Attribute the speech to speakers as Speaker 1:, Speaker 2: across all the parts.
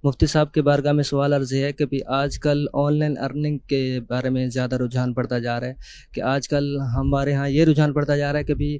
Speaker 1: مفتی صاحب کے بارگاہ میں سوال عرض ہے کہ بھی آج کل آن لائن ارننگ کے بارے میں زیادہ رجحان پڑتا جا رہا ہے کہ آج کل ہمارے ہاں یہ رجحان پڑتا جا رہا ہے کہ بھی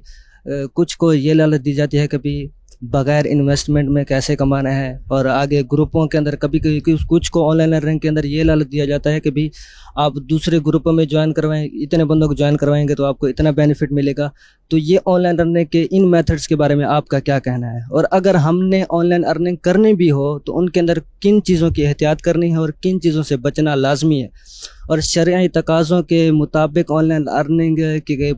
Speaker 1: کچھ کو یہ لالچ دی جاتی ہے کہ بھی بغیر انویسٹمنٹ میں کیسے کمانا ہے، اور آگے گروپوں کے اندر کبھی کبھی کچھ کو آن لائن ارننگ کے اندر یہ لالچ دیا جاتا ہے کہ بھی آپ دوسرے گروپوں میں جوائن کروائیں، اتنے بندوں کو جوائن کروائیں گے تو آپ کو اتنا بینیفٹ ملے گا۔ تو یہ آن لائن ارننگ کے ان میتھڈس کے بارے میں آپ کا کیا کہنا ہے، اور اگر ہم نے آن لائن ارننگ کرنی بھی ہو تو ان کے اندر کن چیزوں کی احتیاط کرنی ہے اور کن چیزوں سے بچنا لازمی ہے، اور شرعی تقاضوں کے مطابق آن لائن ارننگ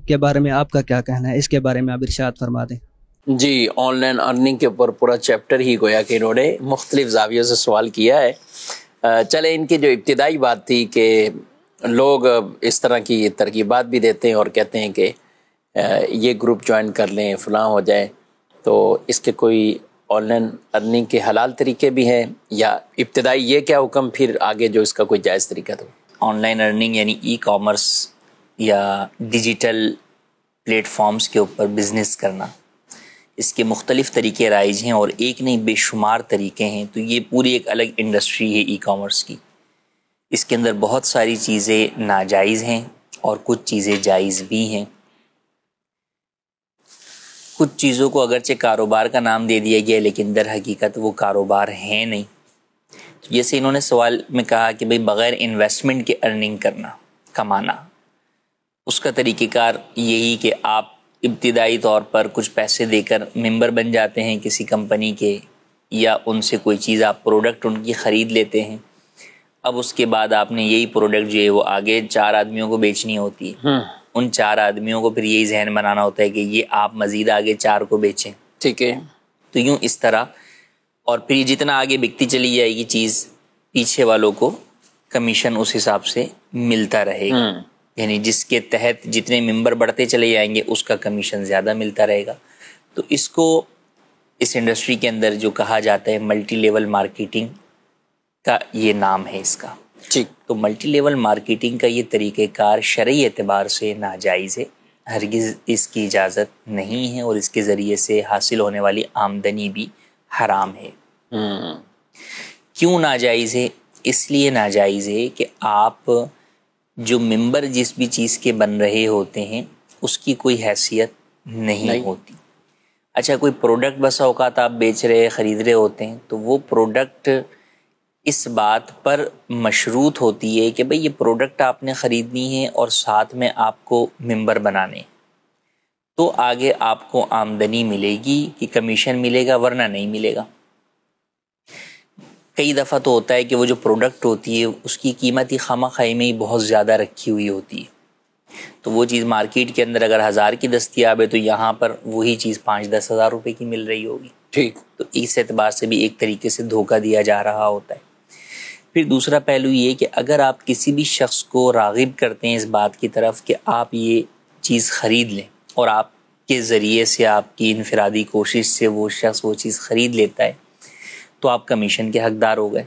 Speaker 1: کے بارے میں آپ کا کیا کہنا ہے، اس کے بارے میں آپ ارشاد فرما دیں۔
Speaker 2: جی، آن لائن ارننگ کے اوپر پورا چیپٹر ہی گویا کہ انہوں نے مختلف زاویوں سے سوال کیا ہے۔ چلے ان کی جو ابتدائی بات تھی کہ لوگ اس طرح کی ترغیبات بھی دیتے ہیں اور کہتے ہیں کہ یہ گروپ جوائن کر لیں، فلاں ہو جائے، تو اس کے کوئی آن لائن ارننگ کے حلال طریقے بھی ہیں، یا ابتدائی یہ کیا حکم، پھر آگے جو اس کا کوئی جائز طریقہ تو؟
Speaker 3: آن لائن ارننگ یعنی ای کامرس یا ڈیجیٹل پلیٹ فارمز کے اوپر بزنس کرنا، اس کے مختلف طریقے رائج ہیں اور ایک نہیں بے شمار طریقے ہیں۔ تو یہ پوری ایک الگ انڈسٹری ہے ای کامرس کی۔ اس کے اندر بہت ساری چیزیں ناجائز ہیں اور کچھ چیزیں جائز بھی ہیں۔ کچھ چیزوں کو اگرچہ کاروبار کا نام دے دیا گیا لیکن در حقیقت وہ کاروبار ہیں نہیں۔ جیسے انہوں نے سوال میں کہا کہ بھئی بغیر انویسٹمنٹ کے ارننگ کرنا، کمانا، اس کا طریقہ کار یہی کہ آپ ابتدائی طور پر کچھ پیسے دے کر ممبر بن جاتے ہیں کسی کمپنی کے، یا ان سے کوئی چیز آپ پروڈکٹ ان کی خرید لیتے ہیں۔ اب اس کے بعد آپ نے یہی پروڈکٹ جو ہے وہ آگے 4 آدمیوں کو بیچنی ہوتی ہے۔ ان 4 آدمیوں کو پھر یہی ذہن بنانا ہوتا ہے کہ یہ آپ مزید آگے 4 کو بیچیں،
Speaker 2: ٹھیک ہے۔
Speaker 3: تو یوں اس طرح، اور پھر یہ جتنا آگے بکتی چلی جائے گی چیز، پیچھے والوں کو کمیشن اس حساب سے ملتا رہے گا، یعنی جس کے تحت جتنے ممبر بڑھتے چلے جائیں گے اس کا کمیشن زیادہ ملتا رہے گا۔ تو اس کو اس انڈسٹری کے اندر جو کہا جاتا ہے ملٹی لیول مارکیٹنگ کا یہ نام ہے اس کا۔
Speaker 2: ٹھیک۔
Speaker 3: تو ملٹی لیول مارکیٹنگ کا یہ طریقہ کار شرعی اعتبار سے ناجائز ہے، ہرگز اس کی اجازت نہیں ہے، اور اس کے ذریعے سے حاصل ہونے والی آمدنی بھی حرام ہے۔ کیوں ناجائز ہے؟ اس لیے ناجائز ہے کہ آپ جو ممبر جس بھی چیز کے بن رہے ہوتے ہیں اس کی کوئی حیثیت نہیں ہوتی۔ اچھا، کوئی پروڈکٹ بسا اوقات آپ بیچ رہے خرید رہے ہوتے ہیں تو وہ پروڈکٹ اس بات پر مشروط ہوتی ہے کہ بھئی یہ پروڈکٹ آپ نے خریدنی ہے اور ساتھ میں آپ کو ممبر بنانے، تو آگے آپ کو آمدنی ملے گی کہ کمیشن ملے گا، ورنہ نہیں ملے گا۔ کئی دفعہ تو ہوتا ہے کہ وہ جو پروڈکٹ ہوتی ہے اس کی قیمت ہی خواہ خواہی میں ہی بہت زیادہ رکھی ہوئی ہوتی ہے، تو وہ چیز مارکیٹ کے اندر اگر 1000 کی دستیاب ہے تو یہاں پر وہی چیز 5-10 ہزار روپے کی مل رہی ہوگی۔
Speaker 2: ٹھیک۔
Speaker 3: تو اس اعتبار سے بھی ایک طریقے سے دھوکہ دیا جا رہا ہوتا ہے۔ پھر دوسرا پہلو یہ کہ اگر آپ کسی بھی شخص کو راغب کرتے ہیں اس بات کی طرف کہ آپ یہ چیز خرید لیں، اور آپ کے ذریعے سے آپ کی انفرادی کوشش سے وہ شخص وہ چیز خرید لیتا ہے، تو آپ کمیشن کے حقدار ہو گئے۔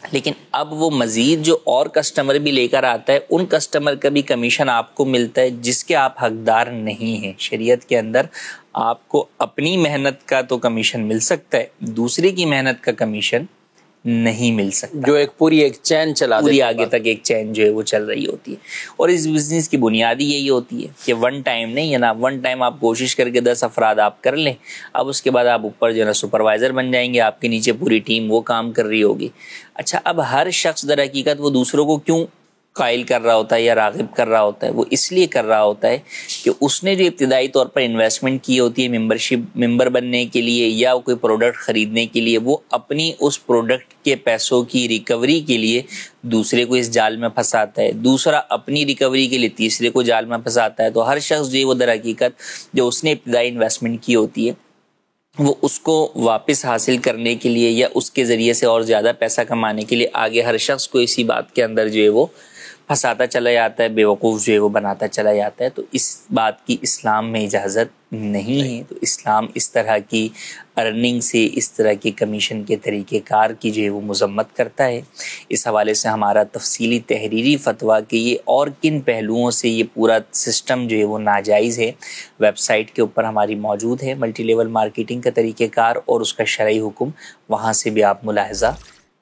Speaker 3: لیکن اب وہ مزید جو اور کسٹمر بھی لے کر آتا ہے ان کسٹمر کا بھی کمیشن آپ کو ملتا ہے جس کے آپ حقدار نہیں ہیں۔ شریعت کے اندر آپ کو اپنی محنت کا تو کمیشن مل سکتا ہے، دوسرے کی محنت کا کمیشن نہیں مل سکتا،
Speaker 2: جو پوری ایک چین چلا دے،
Speaker 3: پوری آگے تک ایک چین جو ہے وہ چل رہی ہوتی ہے۔ اور اس بزنس کی بنیادی یہی ہوتی ہے کہ ون ٹائم نہیں ہے نا، ون ٹائم آپ کوشش کر کے 10 افراد آپ کر لیں، اب اس کے بعد آپ اوپر جو ہے نا سپروائزر بن جائیں گے، آپ کے نیچے پوری ٹیم وہ کام کر رہی ہوگی۔ اچھا، اب ہر شخص در حقیقت وہ دوسروں کو کیوں قائل کر رہا ہوتا ہے یا راغب کر رہا ہوتا ہے؟ وہ اس لیے کر رہا ہوتا ہے کہ اس نے جو ابتدائی طور پر انویسٹمنٹ کی ہوتی ہے ممبر بننے کے لیے یا کوئی پروڈکٹ خریدنے کے لیے، وہ اپنی اس پروڈکٹ کے پیسوں کی ریکوری کے لیے دوسرے کو اس جال میں پھنساتا ہے، دوسرا اپنی ریکوری کے لیے تیسرے کو جال میں پھنساتا ہے۔ تو ہر شخص جو ہے وہ در حقیقت جو اس نے ابتدائی انویسٹمنٹ کی ہوتی ہے وہ اس کو واپس حاصل کرنے کے لیے یا اس کے ذریعے سے اور زیادہ پیسہ کمانے کے لیے آگے ہر شخص کو اسی بات کے اندر جو ہے وہ پھنساتا چلا جاتا ہے، بیوقوف جو ہے وہ بناتا چلا جاتا ہے۔ تو اس بات کی اسلام میں اجازت نہیں ہے۔ تو اسلام اس طرح کی ارننگ سے، اس طرح کے کمیشن کے طریقہ کار کی جو ہے وہ مذمت کرتا ہے۔ اس حوالے سے ہمارا تفصیلی تحریری فتویٰ کہ یہ اور کن پہلوؤں سے یہ پورا سسٹم جو ہے وہ ناجائز ہے، ویب سائٹ کے اوپر ہماری موجود ہے، ملٹی لیول مارکیٹنگ کا طریقہ کار اور اس کا شرعی حکم، وہاں سے بھی آپ ملاحظہ